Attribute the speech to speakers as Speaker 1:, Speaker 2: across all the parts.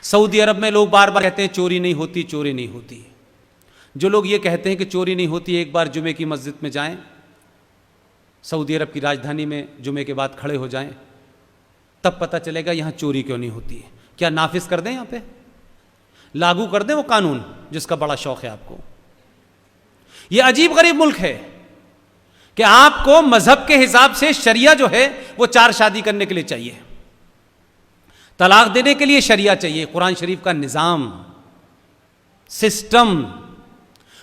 Speaker 1: Saudi अरब में लोग बार बार कहते हैं चोरी नहीं होती, चोरी नहीं होती। जो लोग ये कहते हैं कि चोरी नहीं होती, एक बार जुमे की मस्जिद में जाएं, सऊदी अरब की राजधानी में जुमे के बाद खड़े हो जाएं, तब पता चलेगा यहां चोरी क्यों नहीं होती है। क्या नाफिज कर दें, यहां पे लागू कर दें वो कानून जिसका बड़ा शौक है आपको। यह अजीब गरीब मुल्क है कि आपको मजहब के हिसाब से शरिया जो है वो 4 शादी करने के लिए चाहिए, तलाक देने के लिए शरिया चाहिए, कुरान शरीफ का निजाम सिस्टम।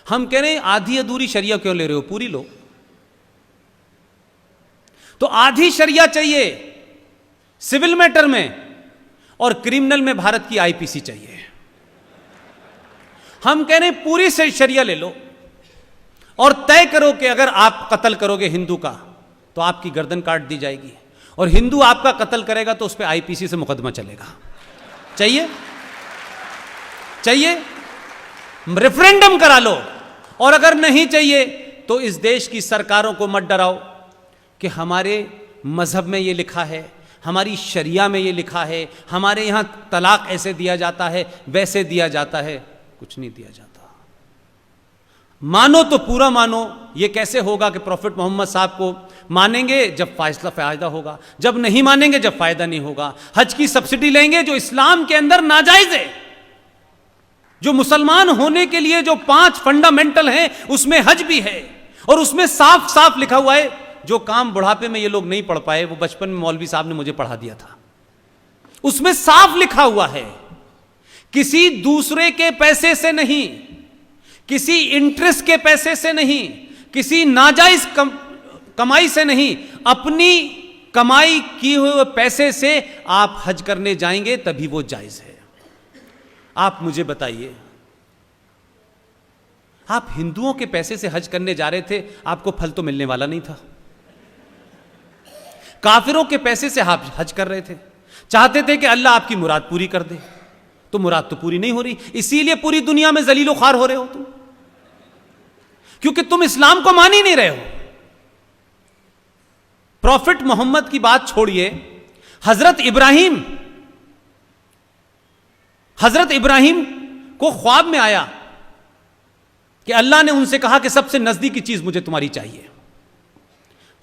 Speaker 1: हम कह रहे हैं आधी अधूरी शरिया क्यों ले रहे हो, पूरी लो। तो आधी शरिया चाहिए सिविल मैटर में और क्रिमिनल में भारत की आईपीसी चाहिए। हम कह रहे हैं पूरी से शरिया ले लो और तय करो कि अगर आप कत्ल करोगे हिंदू का तो आपकी गर्दन काट दी जाएगी, और हिंदू आपका कत्ल करेगा तो उस पर आईपीसी से मुकदमा चलेगा। चाहिए चाहिए रेफरेंडम करा लो, और अगर नहीं चाहिए तो इस देश की सरकारों को मत डराओ कि हमारे मजहब में ये लिखा है, हमारी शरिया में ये लिखा है, हमारे यहां तलाक ऐसे दिया जाता है, वैसे दिया जाता है। कुछ नहीं दिया जाता। मानो तो पूरा मानो। ये कैसे होगा कि प्रॉफिट मोहम्मद साहब को मानेंगे जब फायदा होगा, जब नहीं मानेंगे जब फायदा नहीं होगा। हज की सब्सिडी लेंगे जो इस्लाम के अंदर नाजायज है, जो मुसलमान होने के लिए जो 5 फंडामेंटल हैं उसमें हज भी है, और उसमें साफ साफ लिखा हुआ है जो काम बुढ़ापे में ये लोग नहीं पढ़ पाए वो बचपन में मौलवी साहब ने मुझे पढ़ा दिया था। उसमें साफ लिखा हुआ है किसी दूसरे के पैसे से नहीं, किसी इंटरेस्ट के पैसे से नहीं, किसी नाजायज कमाई से नहीं, अपनी कमाई किए हुए पैसे से आप हज करने जाएंगे तभी वो जायज है। आप मुझे बताइए, आप हिंदुओं के पैसे से हज करने जा रहे थे, आपको फल तो मिलने वाला नहीं था। काफिरों के पैसे से आप हज कर रहे थे, चाहते थे कि अल्लाह आपकी मुराद पूरी कर दे, तो मुराद तो पूरी नहीं हो रही, इसीलिए पूरी दुनिया में जलीलो ख्वार हो रहे हो तुम, क्योंकि तुम इस्लाम को मान ही नहीं रहे हो। प्रॉफिट मोहम्मद की बात छोड़िए, हजरत इब्राहिम को ख्वाब में आया कि अल्लाह ने उनसे कहा कि सबसे नजदीकी चीज मुझे तुम्हारी चाहिए।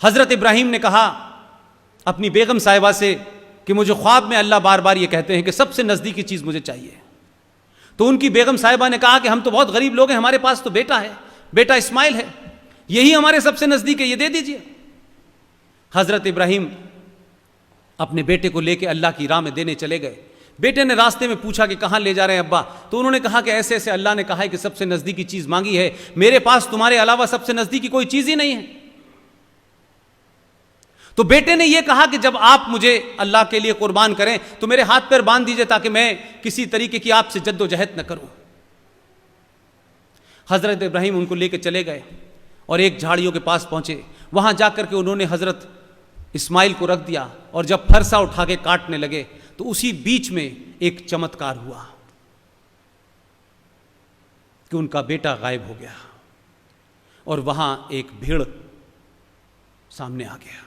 Speaker 1: हजरत इब्राहिम ने कहा अपनी बेगम साहिबा से कि मुझे ख्वाब में अल्लाह बार बार ये कहते हैं कि सबसे नजदीकी चीज मुझे चाहिए। तो उनकी बेगम साहिबा ने कहा कि हम तो बहुत गरीब लोग हैं, हमारे पास तो बेटा है, बेटा इस्माइल है, यही हमारे सबसे नजदीक है, ये दे दीजिए। हजरत इब्राहिम अपने बेटे को लेकर अल्लाह की राह में देने चले गए। बेटे ने रास्ते में पूछा कि कहां ले जा रहे हैं अब्बा, तो उन्होंने कहा कि ऐसे ऐसे अल्लाह ने कहा है कि सबसे नजदीकी चीज मांगी है, मेरे पास तुम्हारे अलावा सबसे नजदीकी कोई चीज ही नहीं है। तो बेटे ने यह कहा कि जब आप मुझे अल्लाह के लिए कुर्बान करें तो मेरे हाथ पैर बांध दीजिए ताकि मैं किसी तरीके की आपसे जद्दोजहद न करूं। हजरत इब्राहिम उनको लेकर चले गए और एक झाड़ियों के पास पहुंचे। वहां जाकर के उन्होंने हजरत इस्माइल को रख दिया, और जब फरसा उठा के काटने लगे तो उसी बीच में एक चमत्कार हुआ कि उनका बेटा गायब हो गया, और वहां एक भेड़ सामने आ गया।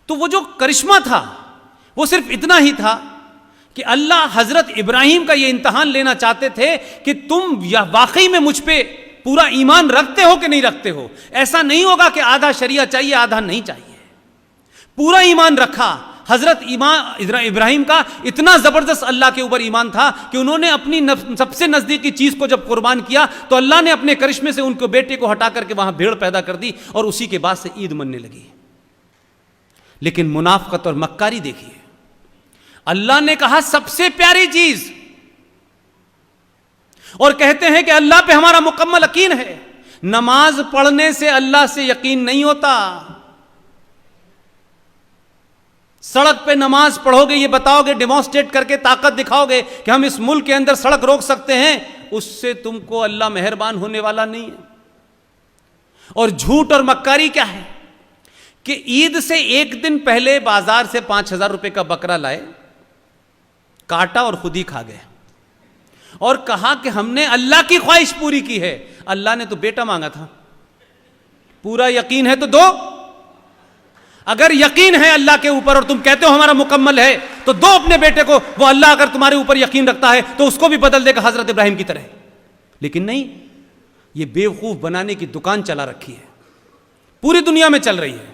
Speaker 1: तो वो जो करिश्मा था वो सिर्फ इतना ही था कि अल्लाह हजरत इब्राहिम का ये इम्तिहान लेना चाहते थे कि तुम या वाकई में मुझ पे पूरा ईमान रखते हो कि नहीं रखते हो। ऐसा नहीं होगा कि आधा शरिया चाहिए आधा नहीं चाहिए, पूरा ईमान रखा। हजरत इब्राहिम का इतना जबरदस्त अल्लाह के ऊपर ईमान था कि उन्होंने अपनी सबसे नजदीकी चीज को जब कुर्बान किया तो अल्लाह ने अपने करिश्मे से उनके बेटे को हटा करके वहां भेड़ पैदा कर दी, और उसी के बाद से ईद मनने लगी। लेकिन मुनाफकत और मक्कारी देखिए, अल्लाह ने कहा सबसे प्यारी चीज, और कहते हैं कि अल्लाह पे हमारा मुकम्मल यकीन है। नमाज पढ़ने से अल्लाह से यकीन नहीं होता। सड़क पे नमाज पढ़ोगे, ये बताओगे, डेमोन्स्ट्रेट करके ताकत दिखाओगे कि हम इस मुल्क के अंदर सड़क रोक सकते हैं, उससे तुमको अल्लाह मेहरबान होने वाला नहीं है। और झूठ और मक्कारी क्या है कि ईद से एक दिन पहले बाजार से 5,000 रुपए का बकरा लाए, काटा और खुद ही खा गए, और कहा कि हमने अल्लाह की ख्वाहिश पूरी की है। अल्लाह ने तो बेटा मांगा था, पूरा यकीन है तो दो। अगर यकीन है अल्लाह के ऊपर और तुम कहते हो हमारा मुकम्मल है, तो दो अपने बेटे को। वो अल्लाह अगर तुम्हारे ऊपर यकीन रखता है तो उसको भी बदल देगा हजरत इब्राहिम की तरह। लेकिन नहीं, ये बेवकूफ बनाने की दुकान चला रखी है, पूरी दुनिया में चल रही है।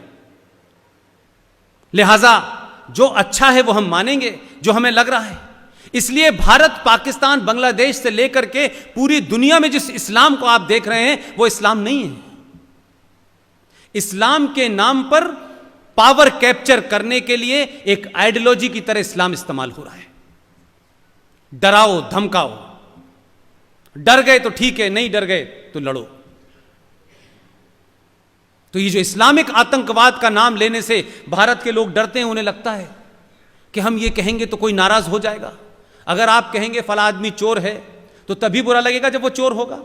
Speaker 1: लिहाजा जो अच्छा है वो हम मानेंगे, जो हमें लग रहा है। इसलिए भारत, पाकिस्तान, बांग्लादेश से लेकर के पूरी दुनिया में जिस इस्लाम को आप देख रहे हैं वो इस्लाम नहीं है। इस्लाम के नाम पर पावर कैप्चर करने के लिए एक आइडियोलॉजी की तरह इस्लाम इस्तेमाल हो रहा है। डराओ धमकाओ, डर गए तो ठीक है, नहीं डर गए तो लड़ो। तो ये जो इस्लामिक आतंकवाद का नाम लेने से भारत के लोग डरते हैं, उन्हें लगता है कि हम ये कहेंगे तो कोई नाराज हो जाएगा। अगर आप कहेंगे फला आदमी चोर है तो तभी बुरा लगेगा जब वो चोर होगा।